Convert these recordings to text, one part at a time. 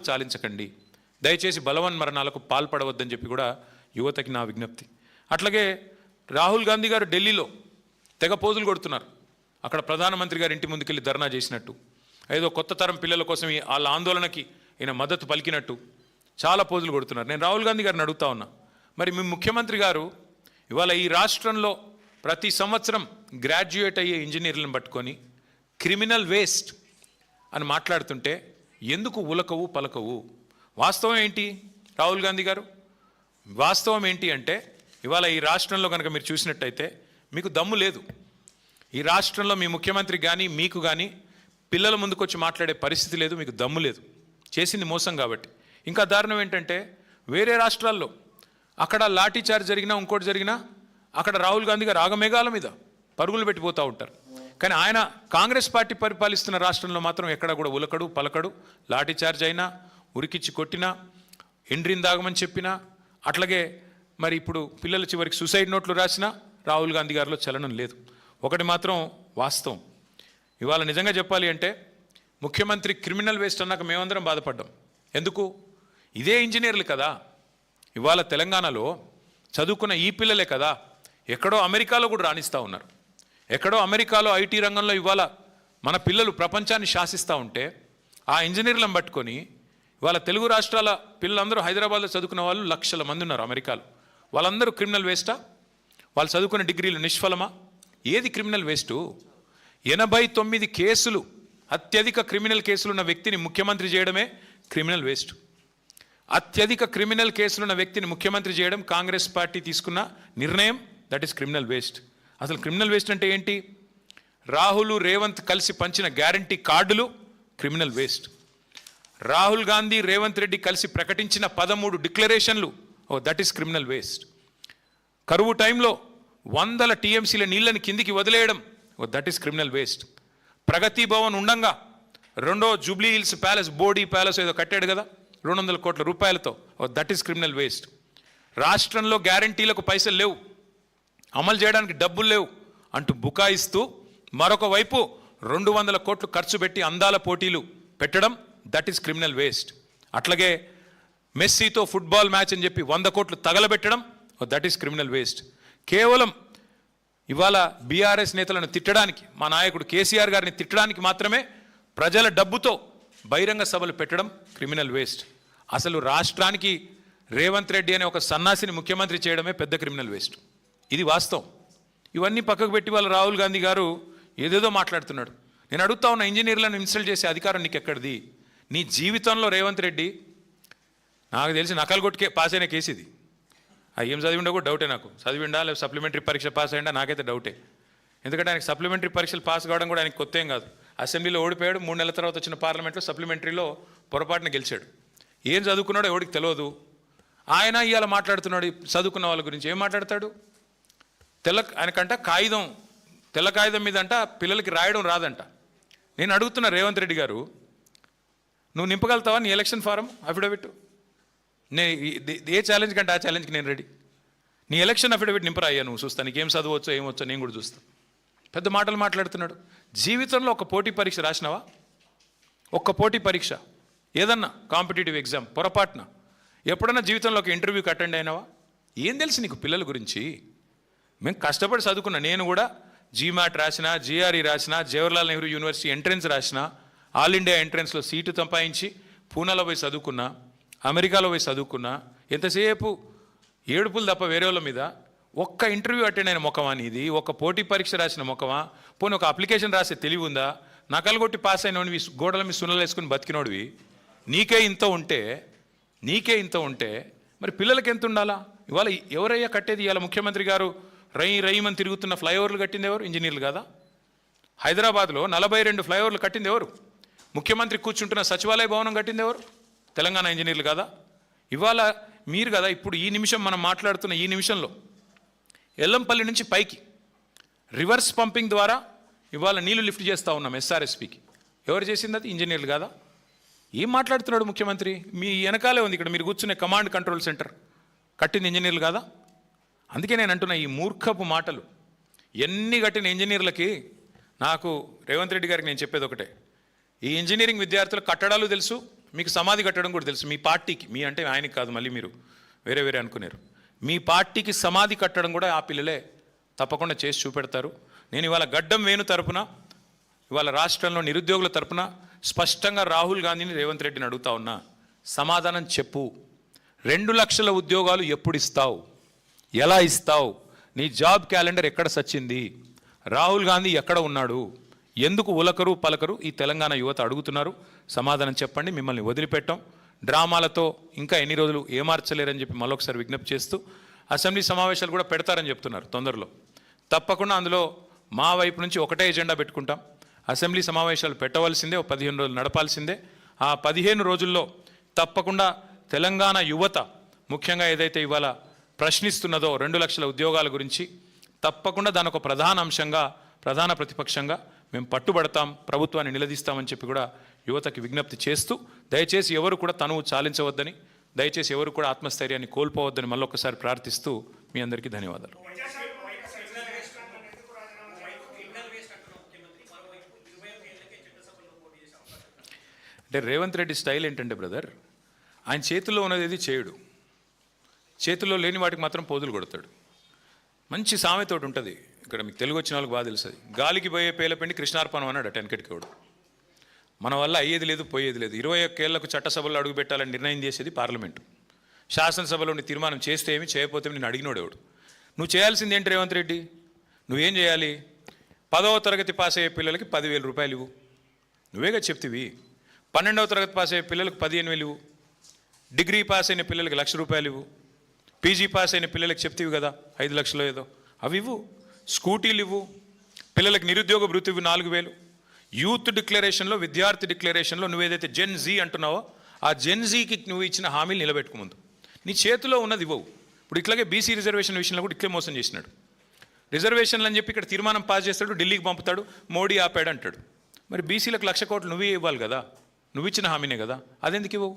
చాలించకండి, దయచేసి బలవన్మరణాలకు పాల్పడవద్దని చెప్పి కూడా యువతకి నా విజ్ఞప్తి. అట్లాగే రాహుల్ గాంధీ గారు ఢిల్లీలో తెగ పోజులు కొడుతున్నారు. అక్కడ ప్రధానమంత్రి గారి ఇంటి ముందుకెళ్ళి ధర్నా చేసినట్టు, ఏదో కొత్త తరం పిల్లల కోసం వాళ్ళ ఆందోళనకి ఈయన మద్దతు పలికినట్టు చాలా పోజులు కొడుతున్నారు. నేను రాహుల్ గాంధీ గారిని అడుగుతా ఉన్నా, మరి మీ ముఖ్యమంత్రి గారు ఇవాళ ఈ రాష్ట్రంలో ప్రతి సంవత్సరం గ్రాడ్యుయేట్ అయ్యే ఇంజనీర్లను పట్టుకొని క్రిమినల్ వేస్ట్ అని మాట్లాడుతుంటే ఎందుకు ఉలకవు పలకవు? వాస్తవం ఏంటి రాహుల్ గాంధీ గారు? వాస్తవం ఏంటి అంటే ఇవాళ ఈ రాష్ట్రంలో కనుక మీరు చూసినట్టయితే మీకు దమ్ము లేదు. ఈ రాష్ట్రంలో మీ ముఖ్యమంత్రికి కానీ మీకు కానీ పిల్లల ముందుకు వచ్చి మాట్లాడే పరిస్థితి లేదు, మీకు దమ్ము లేదు. చేసింది మోసం కాబట్టి. ఇంకా దారుణం ఏంటంటే వేరే రాష్ట్రాల్లో అక్కడ లాఠీ చార్జ్ జరిగినా ఇంకోటి జరిగినా అక్కడ రాహుల్ గాంధీ గారు ఆగమేఘాల మీద పరుగులు పెట్టిపోతూ ఉంటారు. కానీ ఆయన కాంగ్రెస్ పార్టీ పరిపాలిస్తున్న రాష్ట్రంలో మాత్రం ఎక్కడ కూడా ఉలకడు పలకడు. లాఠీ చార్జ్ అయినా, ఉరికిచ్చి కొట్టినా, ఎండ్రిని దాగమని చెప్పినా, అట్లాగే మరి ఇప్పుడు పిల్లల చివరికి సూసైడ్ నోట్లు రాసినా రాహుల్ గాంధీ గారిలో చలనం లేదు. ఒకటి మాత్రం వాస్తవం, ఇవాళ నిజంగా చెప్పాలి అంటే ముఖ్యమంత్రి క్రిమినల్ వేస్ట్ అన్నాక మేమందరం బాధపడ్డాం. ఎందుకు? ఇదే ఇంజనీర్లు కదా ఇవాళ తెలంగాణలో చదువుకున్న ఈ పిల్లలే కదా ఎక్కడో అమెరికాలో కూడా రాణిస్తూ ఉన్నారు. ఎక్కడో అమెరికాలో ఐటీ రంగంలో ఇవాళ మన పిల్లలు ప్రపంచాన్ని శాసిస్తూ ఉంటే ఆ ఇంజనీర్లను పట్టుకొని ఇవాళ తెలుగు రాష్ట్రాల పిల్లలందరూ హైదరాబాద్లో చదువుకున్న వాళ్ళు లక్షల మంది ఉన్నారు అమెరికాలో. వాళ్ళందరూ క్రిమినల్ వేస్టా? వాళ్ళు చదువుకున్న డిగ్రీలు నిష్ఫలమా? ఏది క్రిమినల్ వేస్టు? 89 కేసులు, అత్యధిక క్రిమినల్ కేసులున్న వ్యక్తిని ముఖ్యమంత్రి చేయడమే క్రిమినల్ వేస్ట్. అత్యధిక క్రిమినల్ కేసులున్న వ్యక్తిని ముఖ్యమంత్రి చేయడం కాంగ్రెస్ పార్టీ తీసుకున్న నిర్ణయం, దట్ ఈస్ క్రిమినల్ వేస్ట్. అసలు క్రిమినల్ వేస్ట్ అంటే ఏంటి? రాహుల్ రేవంత్ కలిసి పంచిన గ్యారంటీ కార్డులు క్రిమినల్ వేస్ట్. రాహుల్ గాంధీ రేవంత్ రెడ్డి కలిసి ప్రకటించిన 13 డిక్లరేషన్లు, దట్ ఈస్ క్రిమినల్ వేస్ట్. కరువు టైంలో 100 టీఎంసీల నీళ్ళని కిందికి వదిలేయడం, దట్ ఈస్ క్రిమినల్ వేస్ట్. ప్రగతి భవన్ ఉండంగా రెండో Jubilee hills palace, body palace ఏదో కట్టాడు కదా 200 కోట్ల రూపాయలతో, దట్ ఈస్ క్రిమినల్ వేస్ట్. రాష్ట్రంలో గ్యారంటీలకు పైసలు లేవు, అమలు చేయడానికి డబ్బులు లేవు అంటూ బుకాయిస్తూ మరొక వైపు 200 కోట్లు ఖర్చు పెట్టి అందాల పోటీలు పెట్టడం, దట్ ఈస్ క్రిమినల్ వేస్ట్. అట్లాగే మెస్సీతో ఫుట్బాల్ మ్యాచ్ అని చెప్పి 100 కోట్లు తగలబెట్టడం, దట్ ఈస్ క్రిమినల్ వేస్ట్. కేవలం ఇవాళ బీఆర్ఎస్ నేతలను తిట్టడానికి, మా నాయకుడు కేసీఆర్ గారిని తిట్టడానికి మాత్రమే ప్రజల డబ్బుతో బహిరంగ సభలు పెట్టడం క్రిమినల్ వేస్ట్. అసలు రాష్ట్రానికి రేవంత్ రెడ్డి అనే ఒక సన్నాసిని ముఖ్యమంత్రి చేయడమే పెద్ద క్రిమినల్ వేస్ట్. ఇది వాస్తవం. ఇవన్నీ పక్కకు పెట్టి వాళ్ళ రాహుల్ గాంధీ గారు ఏదేదో మాట్లాడుతున్నాడు. నేను అడుగుతా ఉన్న, ఇంజనీర్లను ఇన్సల్ట్ చేసే అధికారం నీకు ఎక్కడిది? నీ జీవితంలో రేవంత్ రెడ్డి నాకు తెలిసి నకలు కొట్టుకే పాస్ అయిన కేసు ఇది. ఏం చదివిండో కూడా డౌటే నాకు. చదివిండా లేదా సప్లిమెంటరీ పరీక్ష పాస్ అయ్యిందా నాకైతే డౌటే. ఎందుకంటే ఆయనకి సప్లిమెంటరీ పరీక్షలు పాస్ కావడం కూడా ఆయనకి కొత్త ఏం కాదు. అసెంబ్లీలో ఓడిపోయాడు, 3 నెలల తర్వాత వచ్చిన పార్లమెంట్లో సప్లిమెంటరీలో పొరపాటున గెలిచాడు. ఏం చదువుకున్నాడో ఎవరికి తెలియదు. ఆయన ఇవాళ మాట్లాడుతున్నాడు చదువుకున్న వాళ్ళ గురించి. ఏం మాట్లాడతాడు? ఆయనకంట కాగితం, తెల్ల కాగితం మీద అంట పిల్లలకి రాయడం రాదంట. నేను అడుగుతున్నా రేవంత్ రెడ్డి గారు, నువ్వు నింపగలుగుతావా నీ ఎలక్షన్ ఫారం అఫిడవిట్? ఏ ఛాలెంజ్ కంటే ఆ ఛాలెంజ్కి నేను రెడీ. నీ ఎలక్షన్ అఫిడవిట్ నింపరాయ్యా, నువ్వు చూస్తా నీకేం చదవచ్చో ఏమొచ్చో నేను కూడా చూస్తాను. పెద్ద మాటలు మాట్లాడుతున్నాడు. జీవితంలో ఒక పోటీ పరీక్ష రాసినావా? ఒక్క పోటీ పరీక్ష, ఏదన్నా కాంపిటేటివ్ ఎగ్జామ్ పొరపాటున ఎప్పుడన్నా జీవితంలో ఒక ఇంటర్వ్యూకి అటెండ్ అయినావా? ఏం తెలుసు నీకు పిల్లల గురించి? మేము కష్టపడి చదువుకున్నా. నేను కూడా జీమాట్ రాసిన, జిఆర్ఈ రాసిన, జవహర్లాల్ నెహ్రూ యూనివర్సిటీ ఎంట్రన్స్ రాసిన, ఆల్ ఇండియా ఎంట్రన్స్లో సీటు సంపాదించి పూనాలో పోయి చదువుకున్నా, అమెరికాలో పోయి చదువుకున్నా. ఎంతసేపు ఏడుపులు తప్ప వేరే వాళ్ళ మీద. ఒక్క ఇంటర్వ్యూ అటెండ్ అయిన ముఖమా నీది? ఒక్క పోటీ పరీక్ష రాసిన ముఖమా? పోనీ ఒక అప్లికేషన్ రాసే తెలివి ఉందా? నకలు కొట్టి పాస్ అయినవి గోడల మీద సున్నలు వేసుకుని బతికినోడివి. నీకే ఇంత ఉంటే మరి పిల్లలకి ఎంత ఉండాలా? ఇవాళ ఎవరయ్యా కట్టేది? ఇవాళ ముఖ్యమంత్రి గారు రయ్యమని తిరుగుతున్న ఫ్లైఓవర్లు కట్టింది ఎవరు? ఇంజనీర్లు కదా. హైదరాబాద్లో 42 ఫ్లైఓవర్లు కట్టింది ఎవరు? ముఖ్యమంత్రి కూర్చుంటున్న సచివాలయ భవనం కట్టింది ఎవరు? తెలంగాణ ఇంజనీర్లు కదా. ఇవాళ మీరు కదా ఇప్పుడు ఈ నిమిషం మనం మాట్లాడుతున్న ఈ నిమిషంలో ఎల్లంపల్లి నుంచి పైకి రివర్స్ పంపింగ్ ద్వారా ఇవాళ నీళ్లు లిఫ్ట్ చేస్తూ ఉన్నాం ఎస్ఆర్ఎస్పికి. ఎవరు చేసింది? అది ఇంజనీర్లు కదా. ఏం మాట్లాడుతున్నాడు ముఖ్యమంత్రి? మీ వెనకాలే ఉంది ఇక్కడ మీరు కూర్చునే కమాండ్ కంట్రోల్ సెంటర్, కట్టింది ఇంజనీర్లు కదా. అందుకే నేను అంటున్నా, ఈ మూర్ఖపు మాటలు ఎన్ని కట్టిన ఇంజనీర్లకి నాకు రేవంత్ రెడ్డి గారికి నేను చెప్పేది ఒకటే, ఈ ఇంజనీరింగ్ విద్యార్థులకు కట్టడాలు తెలుసు, మీకు సమాధి కట్టడం కూడా తెలుసు. మీ పార్టీకి, మీ అంటే ఆయనకి కాదు, మళ్ళీ మీరు వేరే వేరే అనుకున్నారు. మీ పార్టీకి సమాధి కట్టడం కూడా ఆ పిల్లలే తప్పకుండా చేసి చూపెడతారు. నేను ఇవాళ గడ్డం వేణు తరపున, ఇవాళ రాష్ట్రంలో నిరుద్యోగుల తరపున స్పష్టంగా రాహుల్ గాంధీని, రేవంత్ రెడ్డిని అడుగుతా ఉన్నా, సమాధానం చెప్పు. 2 లక్షల ఉద్యోగాలు ఎప్పుడు ఇస్తావు? ఎలా ఇస్తావు? నీ జాబ్ క్యాలెండర్ ఎక్కడ సచ్చింది? రాహుల్ గాంధీ ఎక్కడ ఉన్నాడు? ఎందుకు ఉలకరు పలకరు ఈ తెలంగాణ యువత అడుగుతున్నారు. సమాధానం చెప్పండి. మిమ్మల్ని వదిలిపెట్టాం. డ్రామాలతో ఇంకా ఎన్ని రోజులు ఏమార్చలేరని చెప్పి మళ్ళొకసారి విజ్ఞప్తి చేస్తూ, అసెంబ్లీ సమావేశాలు కూడా పెడతారని చెప్తున్నారు తొందరలో. తప్పకుండా అందులో మా వైపు నుంచి ఒకటే ఎజెండా పెట్టుకుంటాం. అసెంబ్లీ సమావేశాలు పెట్టవలసిందే, 15 రోజులు నడపాల్సిందే. ఆ 15 రోజుల్లో తప్పకుండా తెలంగాణ యువత ముఖ్యంగా ఏదైతే ఇవాళ ప్రశ్నిస్తున్నదో 2 లక్షల ఉద్యోగాల గురించి, తప్పకుండా దాని ఒక ప్రధాన అంశంగా, ప్రధాన ప్రతిపక్షంగా మేము పట్టుబడతాం, ప్రభుత్వాన్ని నిలదీస్తామని చెప్పి కూడా యువతకి విజ్ఞప్తి చేస్తూ, దయచేసి ఎవరు కూడా తనువు చాలించవద్దని, దయచేసి ఎవరు కూడా ఆత్మస్థైర్యాన్ని కోల్పోవద్దని మళ్ళొకసారి ప్రార్థిస్తూ మీ అందరికీ ధన్యవాదాలు. అంటే రేవంత్ రెడ్డి స్టైల్ ఏంటంటే బ్రదర్, ఆయన చేతుల్లో ఉన్నది ఏది చేయడు, చేతుల్లో లేని వాటికి మాత్రం పోదులు కొడతాడు. మంచి సామెతోటి ఉంటుంది, ఇక్కడ మీకు తెలుగు వచ్చిన వాళ్ళకి బాగా తెలుస్తుంది. గాలికి పోయే పేలపిండి కృష్ణార్పణం అన్నాడు టెన్కెట్కోడు. మన వల్ల అయ్యేది లేదు, పోయేది లేదు. 21 ఏళ్లకు చట్టసభలో అడుగు పెట్టాలని నిర్ణయం చేసేది పార్లమెంటు. శాసనసభలో నీ తీర్మానం చేస్తే ఏమి, చేయకపోతే నేను అడిగినోడు ఎవడు. నువ్వు చేయాల్సింది ఏంటి రేవంత్ రెడ్డి? నువ్వేం చేయాలి? 10వ తరగతి పాస్ అయ్యే పిల్లలకి 10,000 రూపాయలు ఇవ్వు. నువ్వేగా చెప్తివి. 12వ తరగతి పాస్ అయ్యే పిల్లలకు 15,000 ఇవ్వు. డిగ్రీ పాస్ అయిన పిల్లలకి 1,00,000 రూపాయలు ఇవ్వు. పీజీ పాస్ అయిన పిల్లలకి చెప్తివి కదా 5 లక్షలు ఏదో, అవి ఇవ్వు. స్కూటీలు ఇవ్వు. పిల్లలకి నిరుద్యోగ భృతి ఇవ్వు 4,000. యూత్ డిక్లరేషన్లో, విద్యార్థి డిక్లరేషన్లో నువ్వేదైతే జెన్ జీ అంటున్నావో ఆ జెన్ జీకి నువ్వు ఇచ్చిన హామీలు నిలబెట్టుకు ముందు. నీ చేతిలో ఉన్నది ఇవ్వవు. ఇప్పుడు ఇట్లాగే బీసీ రిజర్వేషన్ విషయంలో కూడా ఇట్లే మోసం చేసినాడు. రిజర్వేషన్లు అని చెప్పి ఇక్కడ తీర్మానం పాస్ చేస్తాడు, ఢిల్లీకి పంపుతాడు, మోడీ ఆపాడు అంటాడు. మరి బీసీలకు 1,00,000 కోట్లు నువ్వే ఇవ్వాలి కదా, నువ్వు ఇచ్చిన హామీనే కదా, అదెందుకు ఇవ్వవు?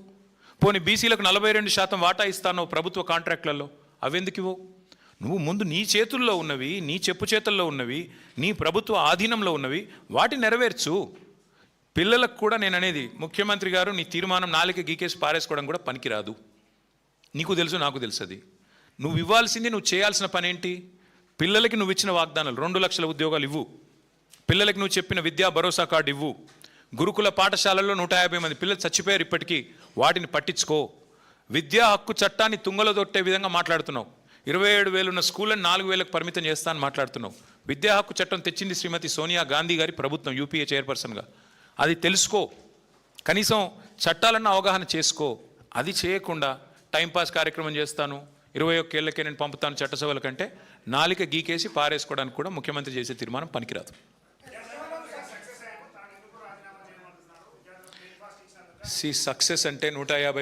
పోనీ బీసీలకు 42% వాటా ఇస్తాను ప్రభుత్వ కాంట్రాక్ట్లలో, అవెందుకు ఇవ్వవు? నువ్వు ముందు నీ చేతుల్లో ఉన్నవి, నీ చెప్పు చేతుల్లో ఉన్నవి, నీ ప్రభుత్వ ఆధీనంలో ఉన్నవి వాటిని నెరవేర్చు. పిల్లలకు కూడా నేను అనేది, ముఖ్యమంత్రి గారు నీ తీర్మానం నాలుక గీకేసి పారేసుకోవడం కూడా పనికిరాదు. నీకు తెలుసు, నాకు తెలుసు. అది నువ్వు ఇవ్వాల్సింది, నువ్వు చేయాల్సిన పని ఏంటి? పిల్లలకి నువ్వు ఇచ్చిన వాగ్దానాలు 2 లక్షల ఉద్యోగాలు ఇవ్వు. పిల్లలకి నువ్వు చెప్పిన విద్యా భరోసా కార్డు ఇవ్వు. గురుకుల పాఠశాలల్లో 150 మంది పిల్లలు చచ్చిపోయారు ఇప్పటికీ, వాటిని పట్టించుకో. విద్యా హక్కు చట్టాన్ని తుంగలో దొట్టే విధంగా మాట్లాడుతున్నావు. 27,000 ఉన్న స్కూళ్ళని 4,000కు పరిమితం చేస్తా అని మాట్లాడుతున్నావు. విద్యా హక్కు చట్టం తెచ్చింది శ్రీమతి సోనియా గాంధీ గారి ప్రభుత్వం, యూపీఏ చైర్పర్సన్గా. అది తెలుసుకో, కనీసం చట్టాలన్న అవగాహన చేసుకో. అది చేయకుండా టైంపాస్ కార్యక్రమం చేస్తాను, 21 ఏళ్ళకే నేను పంపుతాను చట్టసభల కంటే నాలిక గీకేసి పారేసుకోవడానికి కూడా ముఖ్యమంత్రి చేసే తీర్మానం పనికిరాదు. సక్సెస్ అంటే 150